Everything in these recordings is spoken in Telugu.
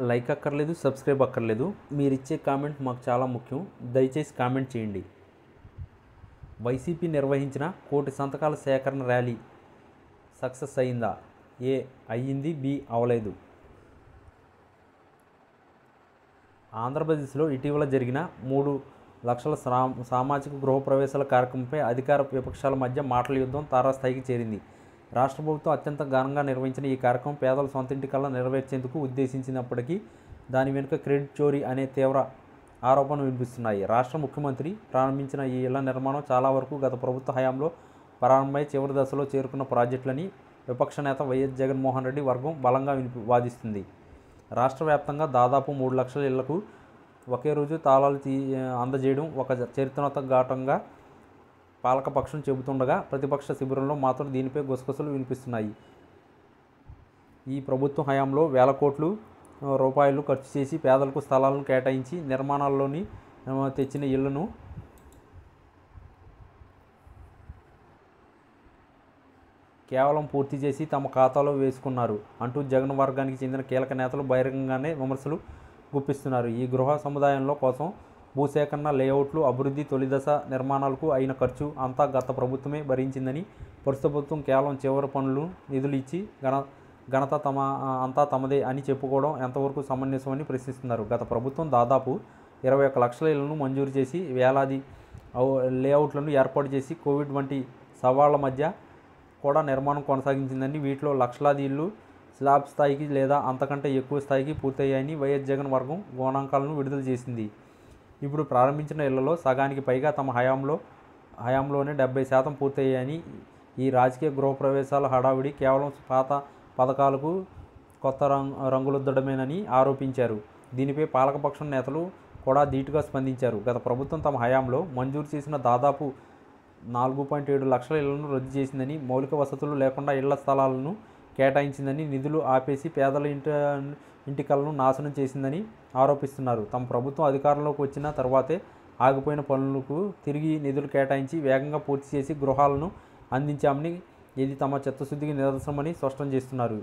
లైక్ అక్కర్లేదు, సబ్స్క్రైబ్ అక్కర్లేదు. మీరిచ్చే కామెంట్ మాకు చాలా ముఖ్యం. దయచేసి కామెంట్ చేయండి. వైసీపీ నిర్వహించిన 1,000,000 సంతకాల సేకరణ ర్యాలీ సక్సెస్ అయిందా? ఏ అయ్యింది, బి అవలేదు. ఆంధ్రప్రదేశ్లో ఇటీవల జరిగిన 3,00,000 సామాజిక గృహప్రవేశాల కార్యక్రమంపై అధికార విపక్షాల మధ్య మాటల యుద్ధం తారాస్థాయికి చేరింది. రాష్ట్ర ప్రభుత్వం అత్యంత ఘనంగా నిర్వహించిన ఈ కార్యక్రమం పేదల సొంతింటి కల నెరవేర్చేందుకు ఉద్దేశించినప్పటికీ దాని వెనుక క్రెడిట్ చోరీ అనే తీవ్ర ఆరోపణలు వినిపిస్తున్నాయి. రాష్ట్ర ముఖ్యమంత్రి ప్రారంభించిన ఈ ఇళ్ల నిర్మాణం చాలా వరకు గత ప్రభుత్వ హయాంలో ప్రారంభమై చివరి దశలో చేరుకున్న ప్రాజెక్టులని విపక్ష నేత వైఎస్ జగన్మోహన్ రెడ్డి వర్గం బలంగా వాదిస్తుంది. రాష్ట్ర వ్యాప్తంగా దాదాపు 3,00,000 ఇళ్లకు ఒకే రోజు తాళాలు అందజేయడం ఒక చరిత్రాత్మకంగా పాలకపక్షం చెబుతుండగా ప్రతిపక్ష శిబిరంలో మాత్రం దీనిపై గుసగుసలు వినిపిస్తున్నాయి. ఈ ప్రభుత్వం హయాంలో వేల కోట్లు రూపాయలు ఖర్చు చేసి పేదలకు స్థలాలను కేటాయించి నిర్మాణాల్లోని తెచ్చిన ఇళ్లను కేవలం పూర్తి చేసి తమ ఖాతాలో వేసుకున్నారు అంటూ జగన్ వర్గానికి చెందిన కీలక నేతలు బహిరంగంగానే విమర్శలు గుప్పిస్తున్నారు. ఈ గృహ సముదాయంలో కోసం భూసేకరణ, లేఅవుట్లు, అభివృద్ధి, తొలిదశ నిర్మాణాలకు అయిన ఖర్చు అంతా గత ప్రభుత్వమే భరించిందని, ప్రస్తుత ప్రభుత్వం కేవలం చివరి పనులు నిధులు ఇచ్చి ఘనత అంతా తమదే అని చెప్పుకోవడం ఎంతవరకు సమంజసమని ప్రశ్నిస్తున్నారు. గత ప్రభుత్వం దాదాపు 21,00,000 ఇళ్లను మంజూరు చేసి వేలాది లేఅవుట్లను ఏర్పాటు చేసి కోవిడ్ వంటి సవాళ్ల మధ్య కూడా నిర్మాణం కొనసాగించిందని, వీటిలో లక్షలాది ఇళ్లు స్లాబ్ స్థాయికి లేదా అంతకంటే ఎక్కువ స్థాయికి పూర్తయ్యాయని వైఎస్ జగన్ వర్గం గణాంకాలను విడుదల చేసింది. ఇప్పుడు ప్రారంభించిన ఇళ్లలో సగానికి పైగా తమ హయాంలోనే 70% పూర్తయ్యాయని, ఈ రాజకీయ గృహప్రవేశాల హడావిడి కేవలం పాత పథకాలకు కొత్త రంగులద్దడమేనని ఆరోపించారు. దీనిపై పాలకపక్షం నేతలు కూడా ధీటుగా స్పందించారు. గత ప్రభుత్వం తమ హయాంలో మంజూరు చేసిన దాదాపు 4.7 లక్షల ఇళ్లను రద్దు చేసిందని, మౌలిక వసతులు లేకుండా ఇళ్ల స్థలాలను కేటాయించిందని, నిధులు ఆపేసి పేదల ఇంటి కలను నాశనం చేసిందని ఆరోపిస్తున్నారు. తమ ప్రభుత్వం అధికారంలోకి వచ్చిన తర్వాతే ఆగిపోయిన పనులకు తిరిగి నిధులు కేటాయించి వేగంగా పూర్తి చేసి గృహాలను అందించామని, ఇది తమ చిత్తశుద్ధికి నిదర్శనమని స్పష్టం చేస్తున్నారు.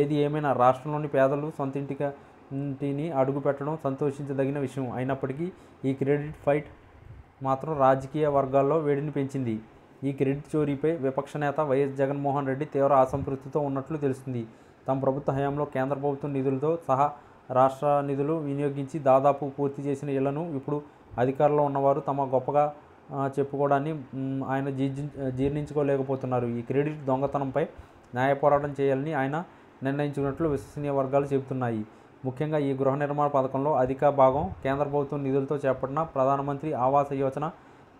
ఏది ఏమైనా రాష్ట్రంలోని పేదలు సొంతింటిని అడుగు పెట్టడం సంతోషించదగిన విషయం అయినప్పటికీ ఈ క్రెడిట్ ఫైట్ మాత్రం రాజకీయ వర్గాల్లో వేడిని పెంచింది. ఈ క్రెడిట్ చోరీపై విపక్ష నేత వైఎస్ జగన్మోహన్ రెడ్డి తీవ్ర అసంతృప్తితో ఉన్నట్లు తెలుస్తుంది. తమ ప్రభుత్వ హయాంలో కేంద్ర ప్రభుత్వం నిధులతో సహా రాష్ట్ర నిధులు వినియోగించి దాదాపు పూర్తి చేసిన ఇళ్లను ఇప్పుడు అధికారంలో ఉన్నవారు తమ గొప్పగా చెప్పుకోవడాన్ని ఆయన జీర్ణించుకోలేకపోతున్నారు. ఈ క్రెడిట్ దొంగతనంపై న్యాయ పోరాటం చేయాలని ఆయన నిర్ణయించుకున్నట్లు విశ్వసనీయ వర్గాలు చెబుతున్నాయి. ముఖ్యంగా ఈ గృహ నిర్మాణ పథకంలో అధిక భాగం కేంద్ర ప్రభుత్వం నిధులతో చేపట్టిన ప్రధానమంత్రి ఆవాస యోజన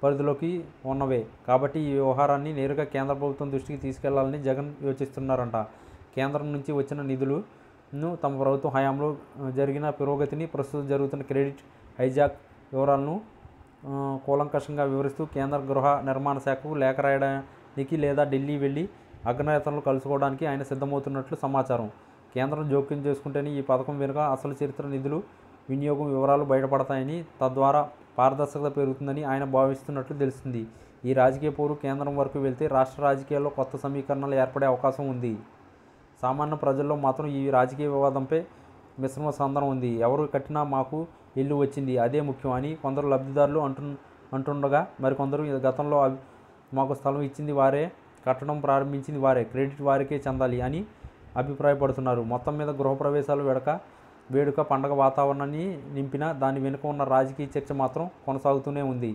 పరిధిలోకి ఉన్నవే కాబట్టి ఈ వ్యవహారాన్ని నేరుగా కేంద్ర ప్రభుత్వం దృష్టికి తీసుకెళ్లాలని జగన్ యోచిస్తున్నారంట. కేంద్రం నుంచి వచ్చిన నిధులను తమ ప్రభుత్వం హయాంలో జరిగిన పురోగతిని, ప్రస్తుతం జరుగుతున్న క్రెడిట్ హైజాక్ వివరాలను కూలంకషంగా వివరిస్తూ కేంద్ర గృహ నిర్మాణ శాఖకు లేఖ రాయడానికి లేదా ఢిల్లీ వెళ్లి అగ్రనేతలను కలుసుకోవడానికి ఆయన సిద్ధమవుతున్నట్లు సమాచారం. కేంద్రం జోక్యం చేసుకుంటేనే ఈ పథకం వెనుక అసలు చరిత్ర, నిధులు వినియోగం వివరాలు బయటపడతాయని, తద్వారా పారదర్శకత పెరుగుతుందని ఆయన భావిస్తున్నట్లు తెలుస్తుంది. ఈ రాజకీయ పోరు కేంద్రం వరకు వెళ్తే రాష్ట్ర రాజకీయాల్లో కొత్త సమీకరణలు ఏర్పడే అవకాశం ఉంది. సామాన్య ప్రజల్లో మాత్రం ఈ రాజకీయ వివాదంపై మిశ్రమ స్పందన ఉంది. ఎవరు కట్టినా మాకు ఇల్లు వచ్చింది, అదే ముఖ్యం అని కొందరు లబ్ధిదారులు అంటుండగా, మరికొందరు గతంలో మాకు స్థలం ఇచ్చింది వారే, కట్టడం ప్రారంభించింది వారే, క్రెడిట్ వారికే చెందాలి అని అభిప్రాయపడుతున్నారు. మొత్తం మీద గృహప్రవేశాలు వేడుక పండగ వాతావరణాన్ని నింపిన దాని వెనుక ఉన్న రాజకీయ చర్చ మాత్రం కొనసాగుతూనే ఉంది.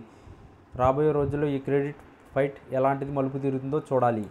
రాబోయే రోజుల్లో ఈ క్రెడిట్ ఫైట్ ఎలాంటిది మలుపు తిరుగుతుందో చూడాలి.